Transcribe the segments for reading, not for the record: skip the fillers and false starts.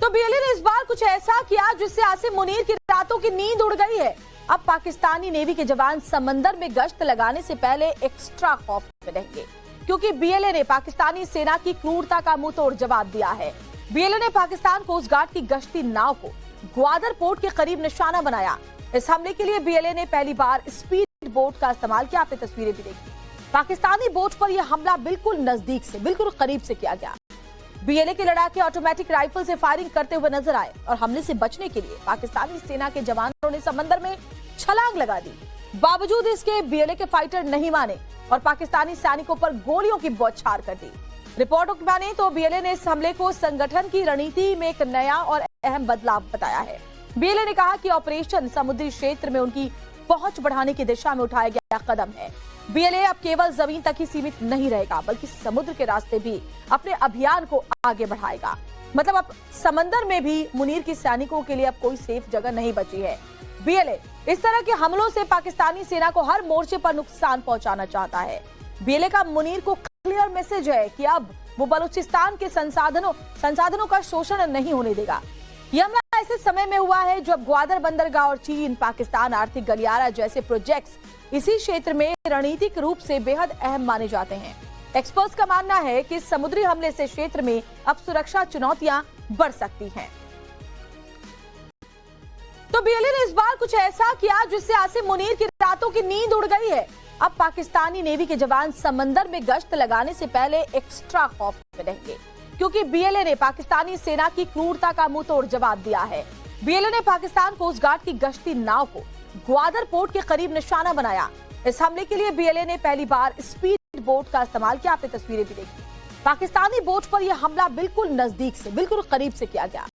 तो बीएलए ने इस बार कुछ ऐसा किया जिससे आसिम मुनीर की रातों की नींद उड़ गई है। अब पाकिस्तानी नेवी के जवान समंदर में गश्त लगाने से पहले एक्स्ट्रा खौफ में रहेंगे, क्योंकि बीएलए ने पाकिस्तानी सेना की क्रूरता का मुंहतोड़ जवाब दिया है। बीएलए ने पाकिस्तान कोस्ट गार्ड की गश्ती नाव को ग्वादर पोर्ट के करीब निशाना बनाया। इस हमले के लिए बीएलए ने पहली बार स्पीड बोट का इस्तेमाल किया। आपने तस्वीरें भी देखी। पाकिस्तानी बोट पर यह हमला बिल्कुल नजदीक से, बिल्कुल करीब से किया गया। बीएलए के लड़ाके ऑटोमेटिक राइफल से फायरिंग करते हुए नजर आए और हमले से बचने के लिए पाकिस्तानी सेना के जवानों ने समंदर में छलांग लगा दी। बावजूद इसके बीएलए के फाइटर नहीं माने और पाकिस्तानी सैनिकों पर गोलियों की बौछार कर दी। रिपोर्टों की माने तो बीएलए ने इस हमले को संगठन की रणनीति में एक नया और अहम बदलाव बताया है। बीएलए ने कहा कि ऑपरेशन समुद्री क्षेत्र में उनकी पहुंच बढ़ाने की दिशा में उठाया गया कदम है। बीएलए अब केवल जमीन तक ही सीमित नहीं रहेगा, बल्कि समुद्र के रास्ते भी अपने अभियान को आगे बढ़ाएगा। मतलब अब समंदर में भी मुनीर की सैनिकों के लिए अब कोई सेफ जगह नहीं बची है। बीएलए इस तरह के हमलों से पाकिस्तानी सेना को हर मोर्चे पर नुकसान पहुंचाना चाहता है। बीएलए का मुनीर को क्लियर मैसेज है कि अब वो बलूचिस्तान के संसाधनों का शोषण नहीं होने देगा। यह हमला ऐसे समय में हुआ है जब ग्वादर बंदरगाह और चीन, पाकिस्तान आर्थिक गलियारा जैसे प्रोजेक्ट्स इसी क्षेत्र में रणनीतिक रूप से बेहद अहम माने जाते हैं। एक्सपर्ट्स का मानना है कि समुद्री हमले से क्षेत्र में अब सुरक्षा चुनौतियां बढ़ सकती हैं। तो बीएलए ने इस बार कुछ ऐसा किया जिससे आसिम मुनीर की रातों की नींद उड़ गई है। अब पाकिस्तानी नेवी के जवान समंदर में गश्त लगाने से पहले एक्स्ट्रा खौफ में रहेंगे, क्योंकि बीएलए ने पाकिस्तानी सेना की क्रूरता का मुंहतोड़ जवाब दिया है। बीएलए ने पाकिस्तान कोस्ट गार्ड की गश्ती नाव को ग्वादर पोर्ट के करीब निशाना बनाया। इस हमले के लिए बीएलए ने पहली बार स्पीड बोट का इस्तेमाल किया। आपने तस्वीरें भी देखी। पाकिस्तानी बोट पर यह हमला बिल्कुल नजदीक से, बिल्कुल करीब से किया गया।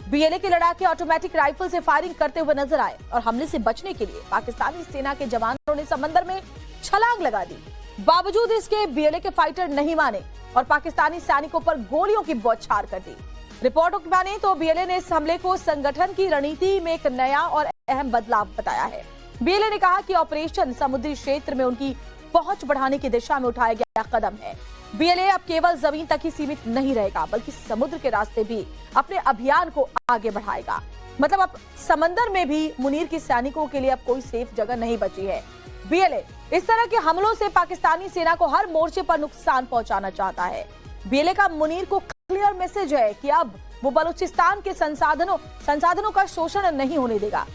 बीएलए के लड़ाके ऑटोमेटिक राइफल से फायरिंग करते हुए नजर आए और हमले से बचने के लिए पाकिस्तानी सेना के जवानों ने समंदर में छलांग लगा दी। बावजूद इसके बीएलए के फाइटर नहीं माने और पाकिस्तानी सैनिकों पर गोलियों की बौछार कर दी। रिपोर्टों की माने तो बीएलए ने इस हमले को संगठन की रणनीति में एक नया और अहम बदलाव बताया है। बीएलए ने कहा कि ऑपरेशन समुद्री क्षेत्र में उनकी पहुंच बढ़ाने की दिशा में उठाया गया कदम है। बीएलए अब केवल जमीन तक ही सीमित नहीं रहेगा, बल्कि समुद्र के रास्ते भी अपने अभियान को आगे बढ़ाएगा। मतलब अब समंदर में भी मुनीर की सैनिकों के लिए अब कोई सेफ जगह नहीं बची है। बीएलए इस तरह के हमलों से पाकिस्तानी सेना को हर मोर्चे पर नुकसान पहुंचाना चाहता है। बीएलए का मुनीर को क्लियर मैसेज है कि अब वो बलूचिस्तान के संसाधनों का शोषण नहीं होने देगा।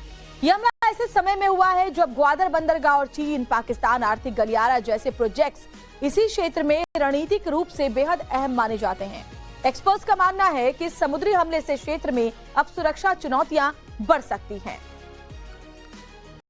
यह हमला ऐसे समय में हुआ है जब ग्वादर बंदरगाह और चीन, पाकिस्तान आर्थिक गलियारा जैसे प्रोजेक्ट्स इसी क्षेत्र में रणनीतिक रूप से बेहद अहम माने जाते हैं। एक्सपर्ट्स का मानना है कि समुद्री हमले से क्षेत्र में अब सुरक्षा चुनौतियां बढ़ सकती हैं।